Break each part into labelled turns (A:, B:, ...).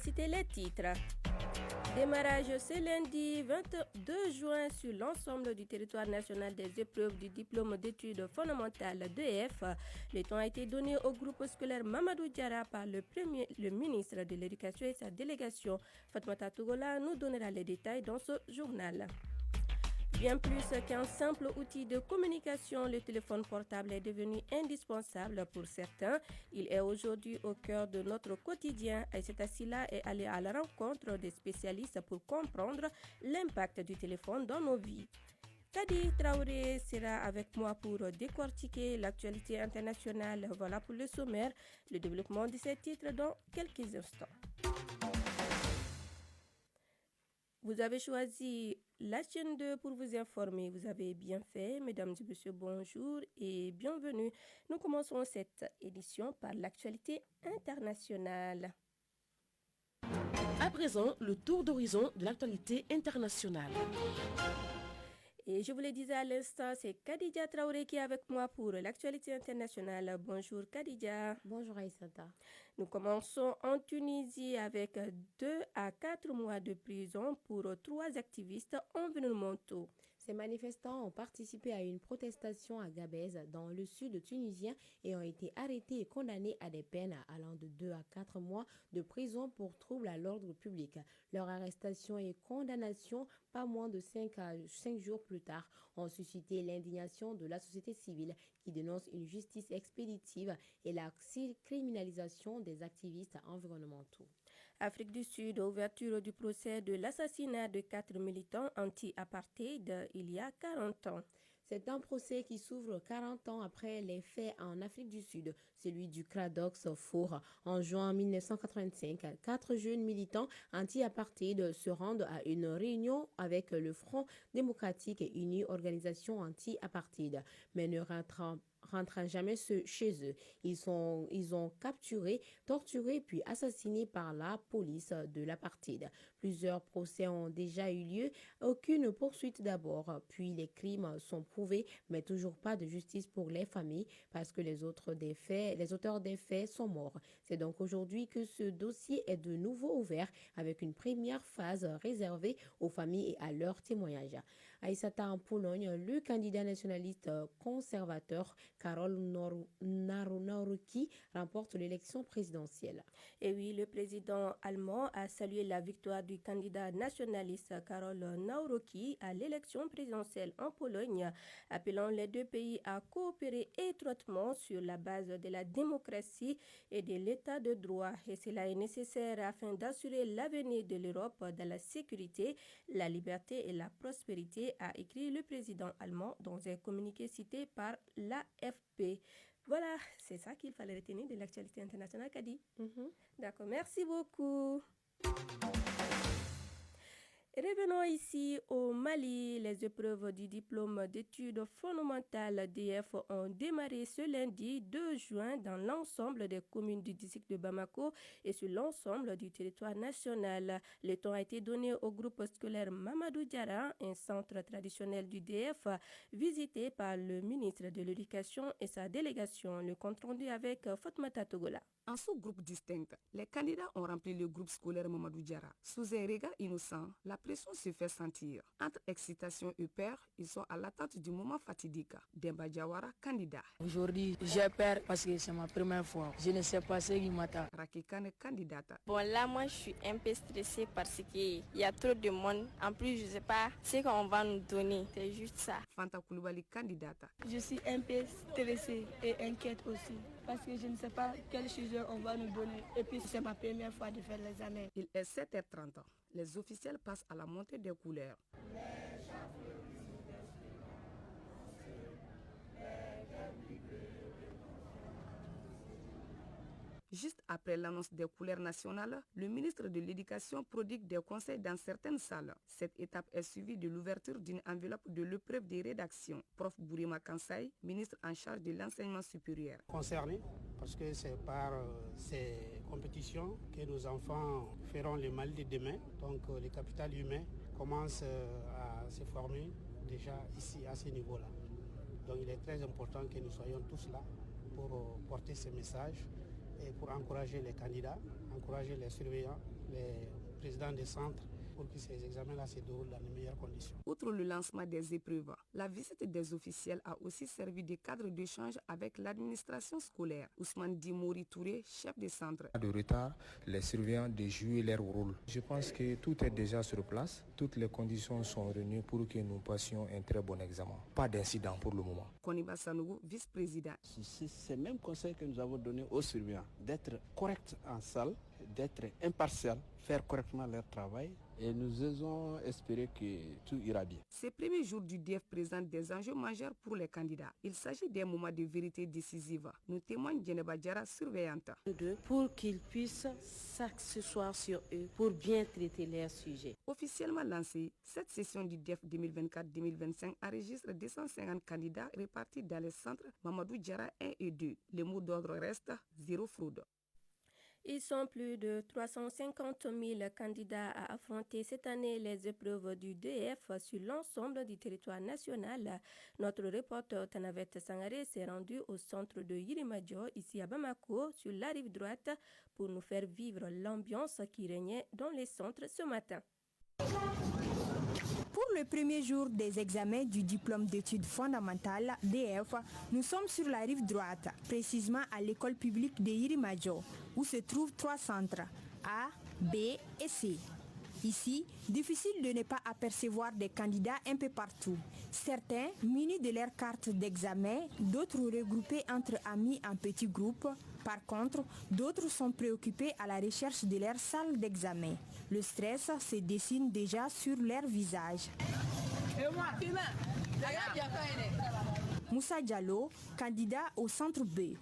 A: c'était les titres. Démarrage ce lundi 22 juin sur l'ensemble du territoire national des épreuves du diplôme d'études fondamentales d'EF. Le temps a été donné au groupe scolaire Mamadou Diarra par le ministre de l'Éducation et sa délégation. Fatmata Tougola nous donnera les détails dans ce journal. Bien plus qu'un simple outil de communication, le téléphone portable est devenu indispensable pour certains. Il est aujourd'hui au cœur de notre quotidien. Aïssata Silla est allée à la rencontre des spécialistes pour comprendre l'impact du téléphone dans nos vies. Kadi Traoré sera avec moi pour décortiquer l'actualité internationale. Voilà pour le sommaire, le développement de ces titres dans quelques instants. Vous avez choisi la chaîne 2 pour vous informer. Vous avez bien fait, mesdames et messieurs, bonjour et bienvenue. Nous commençons cette édition par l'actualité internationale.
B: À présent, le tour d'horizon de l'actualité internationale.
A: Et je vous le disais à l'instant, c'est Khadija Traoré qui est avec moi pour l'actualité internationale. Bonjour Khadija.
C: Bonjour Aïssata.
A: Nous commençons en Tunisie avec 2 à 4 mois de prison pour 3 activistes environnementaux.
C: Ces manifestants ont participé à une protestation à Gabès, dans le sud tunisien, et ont été arrêtés et condamnés à des peines allant de 2 à 4 mois de prison pour trouble à l'ordre public. Leur arrestation et condamnation, pas moins de 5 jours plus tard, ont suscité l'indignation de la société civile qui dénonce une justice expéditive et la criminalisation des activistes environnementaux.
A: Afrique du Sud, ouverture du procès de l'assassinat de 4 militants anti-apartheid il y a 40 ans.
C: C'est un procès qui s'ouvre 40 ans après les faits en Afrique du Sud, celui du Kradox Four. En juin 1985, 4 jeunes militants anti-apartheid se rendent à une réunion avec le Front démocratique et uni, organisation anti-apartheid, mais ne rentrent jamais chez eux. Ils ont capturé, torturé puis assassinés par la police de l'apartheid. Plusieurs procès ont déjà eu lieu, aucune poursuite d'abord, puis les crimes sont prouvés, mais toujours pas de justice pour les familles parce que les auteurs des faits sont morts. C'est donc aujourd'hui que ce dossier est de nouveau ouvert avec une première phase réservée aux familles et à leurs témoignages. Aïssata, en Pologne, le candidat nationaliste conservateur Karol Nawrocki remporte l'élection présidentielle.
A: Et oui, le président allemand a salué la victoire du candidat nationaliste Karol Nawrocki à l'élection présidentielle en Pologne, appelant les deux pays à coopérer étroitement sur la base de la démocratie et de l'état de droit. Et cela est nécessaire afin d'assurer l'avenir de l'Europe dans la sécurité, la liberté et la prospérité, a écrit le président allemand dans un communiqué cité par l'AFP. Voilà, c'est ça qu'il fallait retenir de l'actualité internationale, Kadi. D'accord, merci beaucoup. Revenons ici au Mali. Les épreuves du diplôme d'études fondamentales DF ont démarré ce lundi 2 juin dans l'ensemble des communes du district de Bamako et sur l'ensemble du territoire national. Le temps a été donné au groupe scolaire Mamadou Diarra, un centre traditionnel du DF, visité par le ministre de l'Éducation et sa délégation. Le compte rendu avec Fatmata Tougola.
D: En sous-groupe distinct, les candidats ont rempli le groupe scolaire Mamadou Diarra. Sous un regard innocent, la pression se fait sentir. Entre excitation et peur, ils sont à l'attente du moment fatidique. Demba Diawara, candidat.
E: Aujourd'hui, j'ai peur parce que c'est ma première fois. Je ne sais pas ce qui m'attend.
D: Rakikane, candidate.
F: Bon, là, moi, je suis un peu stressée parce qu'il y a trop de monde. En plus, je ne sais pas ce qu'on va nous donner. C'est juste ça.
D: Fanta Koulibaly, candidate.
G: Je suis un peu stressée et inquiète aussi parce que je ne sais pas quel sujet on va nous donner. Et puis, c'est ma première fois de faire l'examen.
D: Il est 7h30. Les officiels passent à la montée des couleurs. Juste après l'annonce des couleurs nationales, le ministre de l'Éducation prodigue des conseils dans certaines salles. Cette étape est suivie de l'ouverture d'une enveloppe de l'épreuve des rédactions. Prof Bourima Kansai, ministre en charge de l'enseignement supérieur.
H: Concerné, parce que c'est par ces compétitions que nos enfants feront le Mali de demain. Donc le capital humain commence à se former déjà ici à ce niveau-là. Donc il est très important que nous soyons tous là pour porter ce message et pour encourager les candidats, encourager les surveillants, les présidents des centres, pour que ces examens-là se déroulent dans les meilleures conditions.
D: Outre le lancement des épreuves, la visite des officiels a aussi servi de cadre d'échange avec l'administration scolaire. Ousmane Dimouri Touré, chef de centre.
I: De retard, les surveillants de jouer leur rôle. Je pense que tout est déjà sur place. Toutes les conditions sont réunies pour que nous passions un très bon examen. Pas d'incident pour le moment.
D: Koniba Sanogo, vice-président.
J: C'est le même conseil que nous avons donné aux surveillants, d'être corrects en salle, d'être impartial, faire correctement leur travail. Et nous osons espérer que tout ira bien.
D: Ces premiers jours du DEF présentent des enjeux majeurs pour les candidats. Il s'agit d'un moment de vérité décisive. Nous témoigne Djeneba Diara, surveillante.
B: Pour qu'ils puissent s'asseoir sur eux pour bien traiter leurs sujets.
D: Officiellement lancée, cette session du DEF 2024-2025 enregistre 250 candidats répartis dans les centres Mamadou Diara 1 et 2. Le mot d'ordre reste zéro fraude.
A: Ils sont plus de 350 000 candidats à affronter cette année les épreuves du DEF sur l'ensemble du territoire national. Notre reporter Tanavet Sangaré s'est rendu au centre de Yirimadio, ici à Bamako, sur la rive droite, pour nous faire vivre l'ambiance qui régnait dans les centres ce matin.
K: Pour le premier jour des examens du diplôme d'études fondamentales DEF, nous sommes sur la rive droite, précisément à l'école publique de Yirimadio, où se trouvent 3 centres, A, B et C. Ici, difficile de ne pas apercevoir des candidats un peu partout. Certains munis de leur carte d'examen, d'autres regroupés entre amis en petits groupes. Par contre, d'autres sont préoccupés à la recherche de leur salle d'examen. Le stress se dessine déjà sur leur visage. Moussa Diallo, candidat au centre B.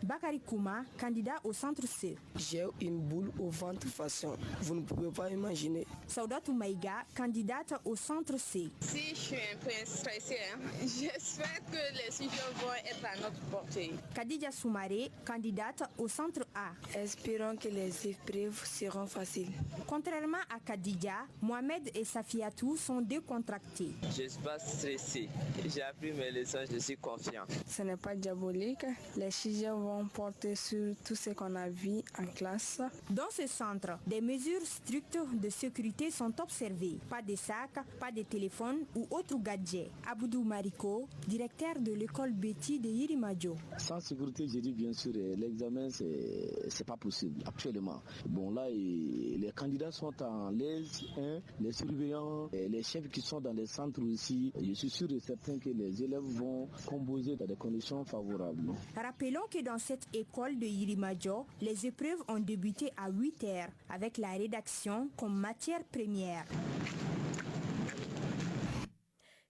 K: Bakari Kouma, candidat au centre C.
G: J'ai une boule au ventre façon. Vous ne pouvez pas imaginer.
K: Saudatou Maïga, candidate au centre C.
L: Si je suis un peu stressée, j'espère que les sujets vont être à notre portée.
K: Khadija Soumaré, candidate au centre A.
G: Espérons que les épreuves seront faciles.
K: Contrairement à Khadija, Mohamed et Safiatou sont décontractés.
M: Je ne suis pas stressé. J'ai appris mes leçons, je suis confiant.
G: Ce n'est pas diabolique. Les sujets vont porter sur tout ce qu'on a vu en classe.
K: Dans ce centre, des mesures strictes de sécurité sont observées. Pas de sacs, pas de téléphone ou autres gadgets. Aboudou Mariko, directeur de l'école Betty de Yirimadio.
N: Sans sécurité, je dis bien sûr, l'examen, c'est pas possible actuellement. Bon là, les candidats sont en l'aise, les surveillants, les chefs qui sont dans les centres aussi. Je suis sûr et certain que les élèves vont composer dans des conditions favorables.
K: Rappelons que dans cette école de Yirimadio, les épreuves ont débuté à 8h avec la rédaction comme matière première.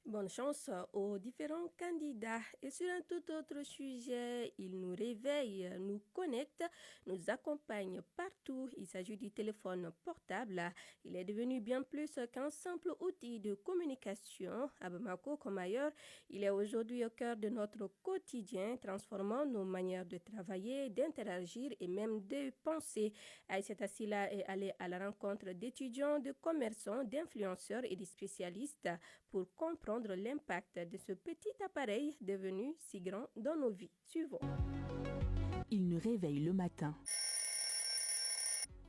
A: Bonne chance aux différents candidats. Et sur un tout autre sujet, ils nous réveillent, nous connectent, nous accompagnent partout. Il s'agit du téléphone portable. Il est devenu bien plus qu'un simple outil de communication. À Bamako comme ailleurs, il est aujourd'hui au cœur de notre quotidien, transformant nos manières de travailler, d'interagir et même de penser. Aïssata Silla est allée à la rencontre d'étudiants, de commerçants, d'influenceurs et de spécialistes pour comprendre l'impact de ce petit appareil devenu si grand dans nos vies. Suivons.
O: Il nous réveille le matin,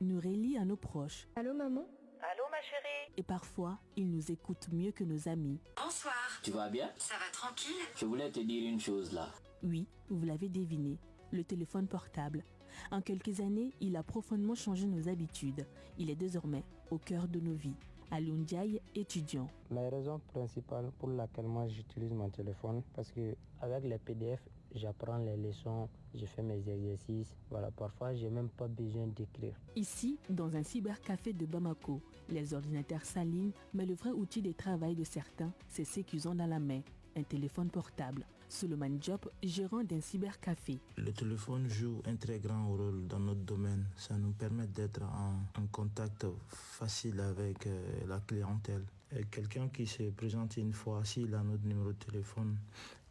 O: nous relie à nos proches.
P: Allô maman?
Q: Allô ma chérie?
O: Et parfois, il nous écoute mieux que nos amis.
Q: Bonsoir.
R: Tu vas bien?
Q: Ça va tranquille?
R: Je voulais te dire une chose là.
O: Oui, vous l'avez deviné, le téléphone portable. En quelques années, il a profondément changé nos habitudes. Il est désormais au cœur de nos vies. Alioune Ndiaye, étudiant.
S: La raison principale pour laquelle moi j'utilise mon téléphone, parce que avec les PDF, j'apprends les leçons, je fais mes exercices. Voilà, parfois j'ai même pas besoin d'écrire.
O: Ici, dans un cybercafé de Bamako, les ordinateurs s'alignent, mais le vrai outil de travail de certains, c'est ce qu'ils ont dans la main, un téléphone portable. Suleiman Diop, gérant d'un cybercafé.
T: Le téléphone joue un très grand rôle dans notre domaine. Ça nous permet d'être en contact facile avec la clientèle. Quelqu'un qui se présente une fois, s'il a notre numéro de téléphone,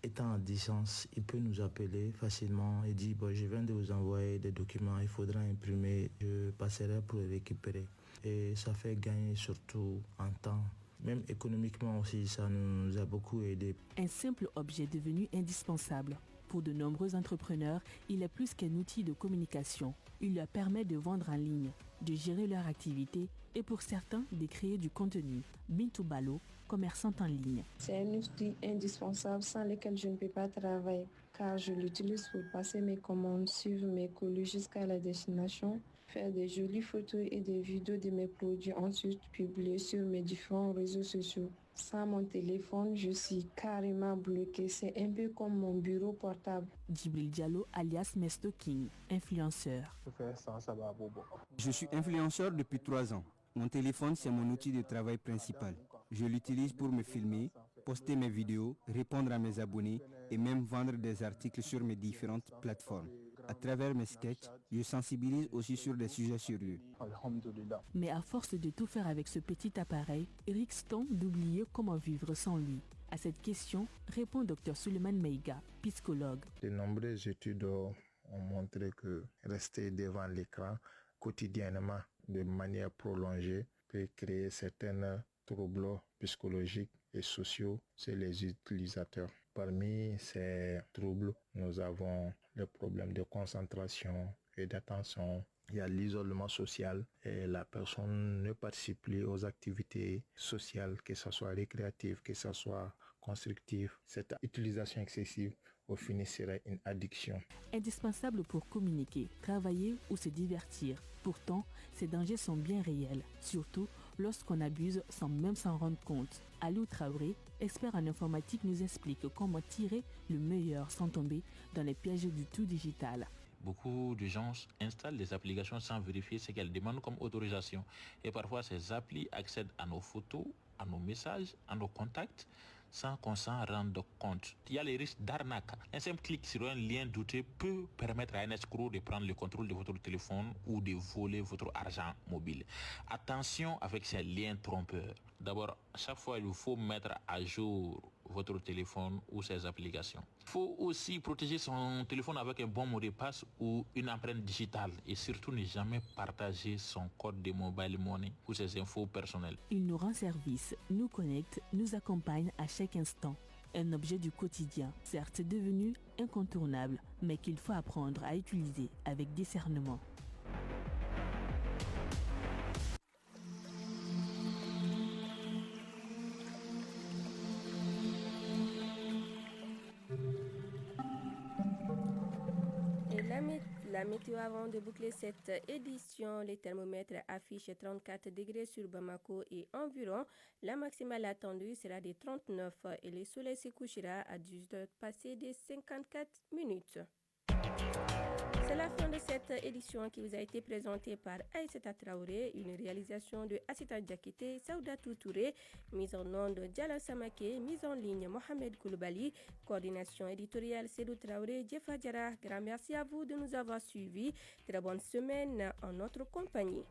T: étant à distance, il peut nous appeler facilement et dire je viens de vous envoyer des documents, il faudra imprimer, je passerai pour les récupérer. Et ça fait gagner surtout en temps. Même économiquement aussi, ça nous a beaucoup aidé.
O: Un simple objet devenu indispensable. Pour de nombreux entrepreneurs, il est plus qu'un outil de communication. Il leur permet de vendre en ligne, de gérer leur activité et pour certains, de créer du contenu. Bintou Balo, commerçante en ligne.
P: C'est un outil indispensable sans lequel je ne peux pas travailler car je l'utilise pour passer mes commandes, suivre mes colis jusqu'à la destination, faire des jolies photos et des vidéos de mes produits, ensuite publier sur mes différents réseaux sociaux. Sans mon téléphone, je suis carrément bloquée. C'est un peu comme mon bureau portable.
O: Djibril Diallo, alias Mesto King, influenceur.
U: Je suis influenceur depuis 3 ans. Mon téléphone, c'est mon outil de travail principal. Je l'utilise pour me filmer, poster mes vidéos, répondre à mes abonnés et même vendre des articles sur mes différentes plateformes. À travers mes sketchs, je sensibilise aussi sur des sujets sérieux.
O: Mais à force de tout faire avec ce petit appareil, risque t-on d'oublier comment vivre sans lui? À cette question, répond Dr Suleiman Meiga, psychologue.
T: De nombreuses études ont montré que rester devant l'écran quotidiennement de manière prolongée peut créer certains troubles psychologiques et sociaux chez les utilisateurs. Parmi ces troubles, nous avons le problème de concentration et d'attention. Il y a l'isolement social et la personne ne participe plus aux activités sociales, que ce soit récréatives, que ce soit constructives. Cette utilisation excessive au final serait une addiction.
O: Indispensable pour communiquer, travailler ou se divertir. Pourtant, ces dangers sont bien réels, surtout lorsqu'on abuse sans même s'en rendre compte. Aliou Traoré, expert en informatique, nous explique comment tirer le meilleur sans tomber dans les pièges du tout digital.
V: Beaucoup de gens installent des applications sans vérifier ce qu'elles demandent comme autorisation. Et parfois, ces applis accèdent à nos photos, à nos messages, à nos contacts, sans qu'on s'en rende compte. Il y a les risques d'arnaque. Un simple clic sur un lien douteux peut permettre à un escroc de prendre le contrôle de votre téléphone ou de voler votre argent mobile. Attention avec ces liens trompeurs. D'abord, chaque fois, il faut mettre à jour votre téléphone ou ses applications. Il faut aussi protéger son téléphone avec un bon mot de passe ou une empreinte digitale et surtout ne jamais partager son code de mobile money ou ses infos personnelles.
O: Il nous rend service, nous connecte, nous accompagne à chaque instant. Un objet du quotidien, certes devenu incontournable, mais qu'il faut apprendre à utiliser avec discernement.
A: La météo avant de boucler cette édition, les thermomètres affichent 34 degrés sur Bamako et environ. La maximale attendue sera de 39 et le soleil se couchera à 18h passées des 54 minutes. C'est la fin de cette édition qui vous a été présentée par Aïssata Traoré, une réalisation de Assita Diakité, Saoudatou Touré, mise en onde de Diala Samake, mise en ligne Mohamed Koulibaly, coordination éditoriale Sédou Traoré, Jefa Diarra. Grand merci à vous de nous avoir suivis. Très bonne semaine en notre compagnie.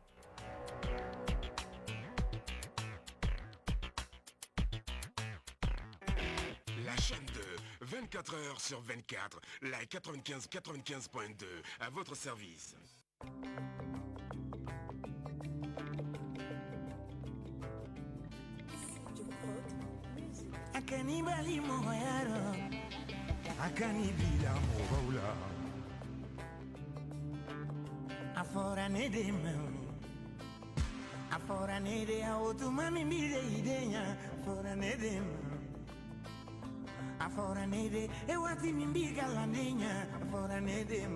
W: La chaîne 2, 24 heures sur 24, la 95.2, à votre service.
X: Akanibali moyaro, akanibila moula, afora nede autumami bide idenya, afora nede. Afora nede, e wati mimbiga landinha. Afora nede,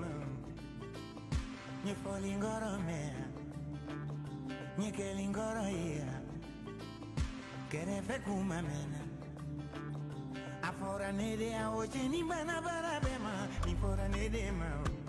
X: nye folingoro mea, nye kelingoro ia, kere fe kuma mena. Afora nede, a oche ni bana barabema, ni fora nede ma.